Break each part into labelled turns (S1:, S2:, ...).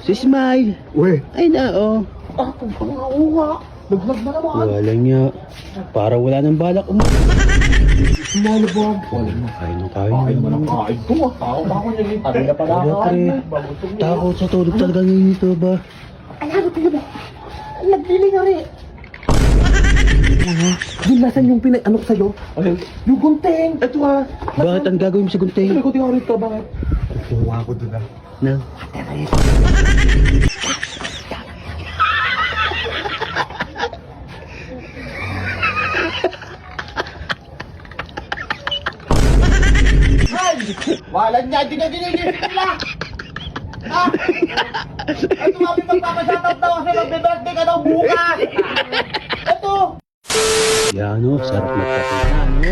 S1: Si Smile.
S2: Uy.
S1: Ay na, oh.
S2: Kung pangawa. Naglag na naman.
S1: Wala niya. Para wala nang balak
S2: Smile ba? Wala na.
S1: Kain na tayo.
S2: Kain naman ang kain to. Tao ba ako niya? Ano na pala
S1: Wala, pre. Takot sa tulog talaga ngayon ito ba?
S2: Alam ko ba? Nagbili nga rin. Yung nasan yung pinag-ano ko sa'yo? Ayun. Yung gunting. Ito ha.
S1: Bakit ang gagawin mo sa gunting?
S2: Sabi ko di ako rito. Bakit? Kukuha ko doon ah.
S1: Na?
S2: Walang niya, dinagin sila! Ha? Ito mami, magpapasatap daw kasi magbe-birthday ka daw bukas! Ito!
S1: Yan, oh. Sarap magpapunta, no?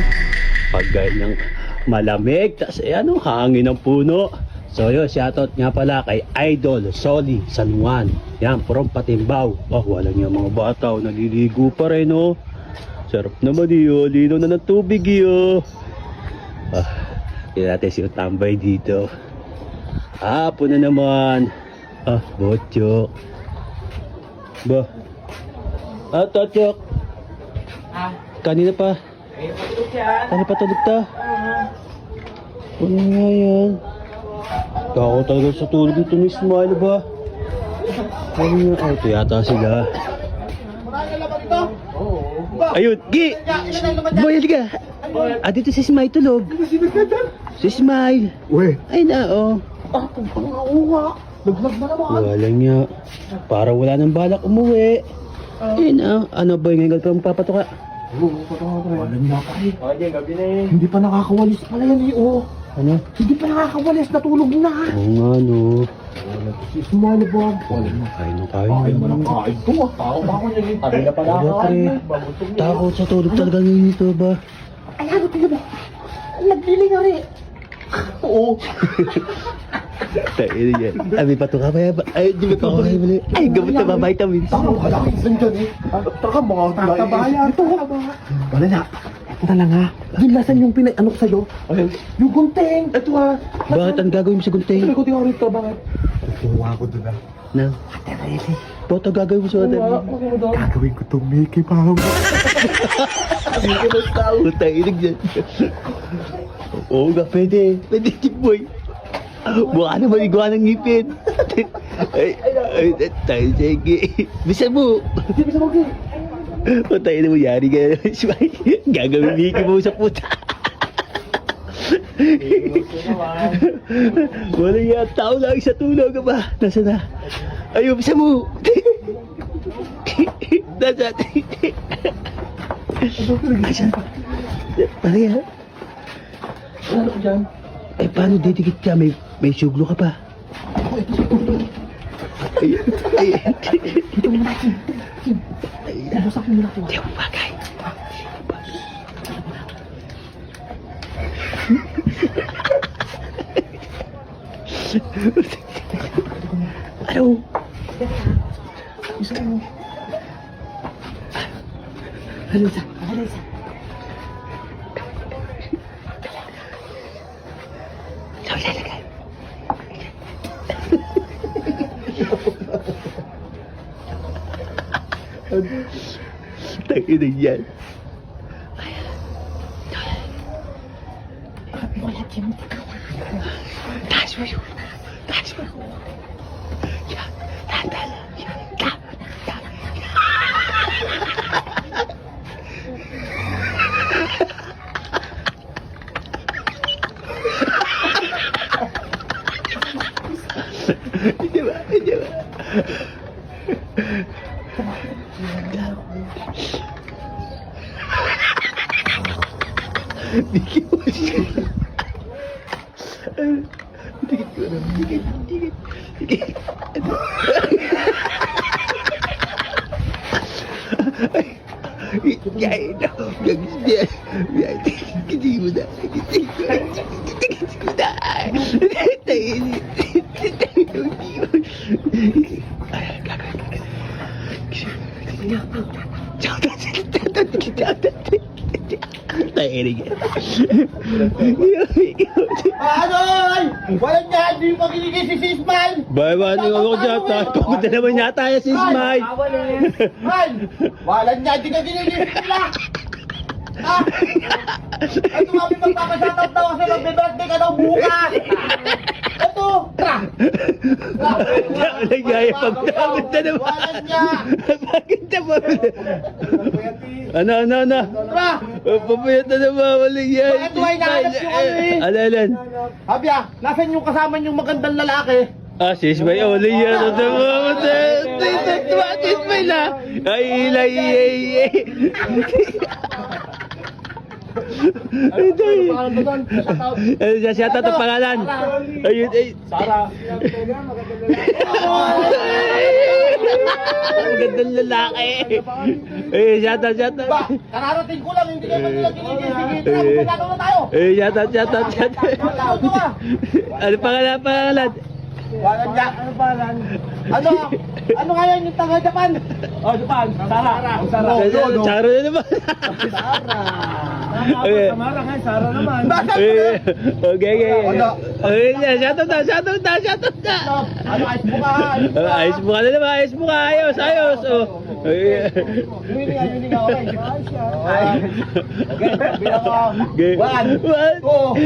S1: Pag ganyan malamig, tas ano, hangin ng puno. So yun, shoutout nga pala kay Idol Soli San Juan. Yan, from Patimbaw. Oh, wala niya mga bata, oh, naliligo pa rin, oh. Sarap naman yun, lino na ng tubig yun. Ah, hindi natin siya tambay dito. Hapon na naman. Ah, Bochok. Ba? Ah, Tochok. Kanina pa. Kanina pa tulog ta. Ano nga yan? Kako talaga sa tulog nito ni Smile ba? Ano nga? Ay, ito yata sila. Ayun, Gi! Boy, halika! Ah, dito si Smile tulog. Si Smile.
S2: Uy.
S1: Ay na, oh.
S2: Kung pangawa. Naglag na naman.
S1: Wala niya. Para wala nang balak umuwi. Ayun, ah. Ano ba yung ngayon pa magpapatuka?
S2: Wala niya pa eh. Hindi pa nakakawalis pala yan eh, oh.
S1: Ano?
S2: Hindi pa nakakawalis, natulog na.
S1: Oo nga, no.
S2: Si Smile ba? Wala na.
S1: Kain na tayo.
S2: Kain naman ang kain to. Tao ba ako niya? Ano na pala
S1: Wala, pre. Takot sa tulog talaga ngayon ito ba?
S2: Alam ko ba? Nagbili nga rin. Oo.
S1: Tayo na yan. Ay, may patuka pa yan. Ay, di ba pa ako kayo mali? Ay, gamot na ba vitamins?
S2: Tama, kalaki lang dyan eh. Taka mga tatabayan. Ito ha. Wala na. Ito na lang ha. Yung nasan yung pinag-ano ko sa'yo? Ayun. Yung gunting. Ito ha.
S1: Bakit ang gagawin mo sa gunting?
S2: Sabi ko di ako rito. Bakit? Kukuha ko doon ha.
S1: Na? Toto gagawin mo sa water.
S2: Gagawin ko itong Mickey Mouse.
S1: Mickey Mouse tao. Tayo dyan. Oo nga, pwede. Pwede, Boy. Mukha naman iguan ng ngipin. Ay, tayo, sige. Bisa mo.
S2: Bisa mo, okay.
S1: Patay na mo, yari ka. Gagawin Mickey Mouse sa puta. Wala nga, tao lang sa tulog ba? Nasa na? Ayaw, bisa mo. Nasa. Nasa. Parang yan.
S2: Ano ko dyan?
S1: Eh, paano didikit ka? May suglo ka pa. Ay.
S2: Ito mo natin. Ibusak mo natin.
S1: Di ako bagay. Ano?
S2: Isa mo.
S1: Ano sa?
S2: Ano isa?
S1: Saan lalagay? Tangin na yan. Taas mo yun. Taas mo yun. Yan. Tanda lang. Yan. Hindi ba? Dikit mo siya. Dikit ko na. Dikit. Ay, no. Hindi mo na. Tayo Eric.
S2: Ano? Walang niya, hindi mo makiligay si Sisman!
S1: Bye-bye, ano ko dyan? Pagpunta naman yata yan si Smile.
S2: Man! Walang niya, hindi ka ginigil sila! Ha? Ay, tumami magpapasatap daw kasi magbe-birthday ka daw bukas! Ito! Tra!
S1: Nagaya pagpunta naman.
S2: Walang niya!
S1: Bakit na ba? Ano?
S2: Tra!
S1: Papayat na naman, walang yan.
S2: Bakit may nahanap yung ano eh?
S1: Alan.
S2: Habya, nasan yung kasama yung magandang lalaki?
S1: Ah, si Ismail, walang yan. Ano naman? Si Ismail na. Ay. Siya ang pangalan. Ayun, ay.
S2: Sara.
S1: Ang gandang lalaki. Eh, shout out.
S2: Ba, kararating ko lang, hindi naman nila ginigil. Sige, tara, magpapagaw na tayo.
S1: Eh, shout out.
S2: Ito ka.
S1: Ano pangalan?
S2: Walang niya. Ano pangalan? Ano nga yan yung taga Japan? Oh, Japan. Sara.
S1: Charo na naman. Okay.
S2: Samara nga, Sara naman.
S1: Okay.
S2: Ano?
S1: Okay, shout out na.
S2: Ano, ayos bukahan.
S1: Ayos mo ka na naman, ayos mo ka. Ayos. Oh. Okay.
S2: Winning ako. Okay, bilang ko.
S1: Okay.
S2: One.
S1: Oh.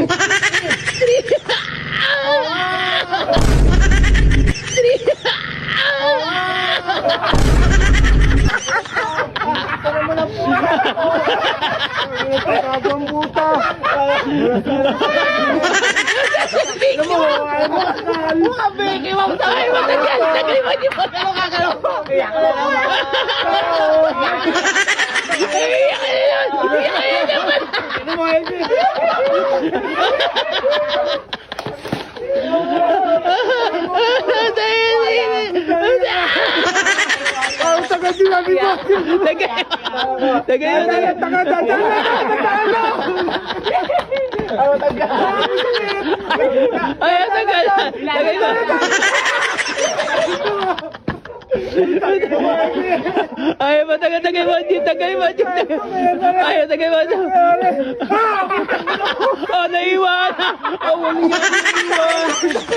S2: Tara mo na po. Pagkabang buta. Mga beke, wag tayo. Bakit yan? Sagli mo, di ba? Ano kakalo? Iyak na naman. Ano mo, Edi? Ang taga sinabi mo.
S1: Tagay. Ay, tagay mo. Oh, naiwan.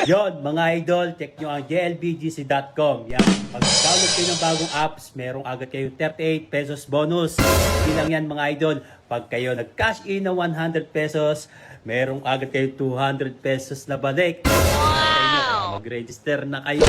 S1: Yon, mga idol, check nyo ang jlbgc.com. Yan, pag-download kayo ng bagong apps, merong agad kayo 38 pesos bonus. Hindi lang yan, mga idol. Pag kayo nag-cash in na 100 pesos, merong agad kayo 200 pesos na balik. Wow! Mag-register na kayo.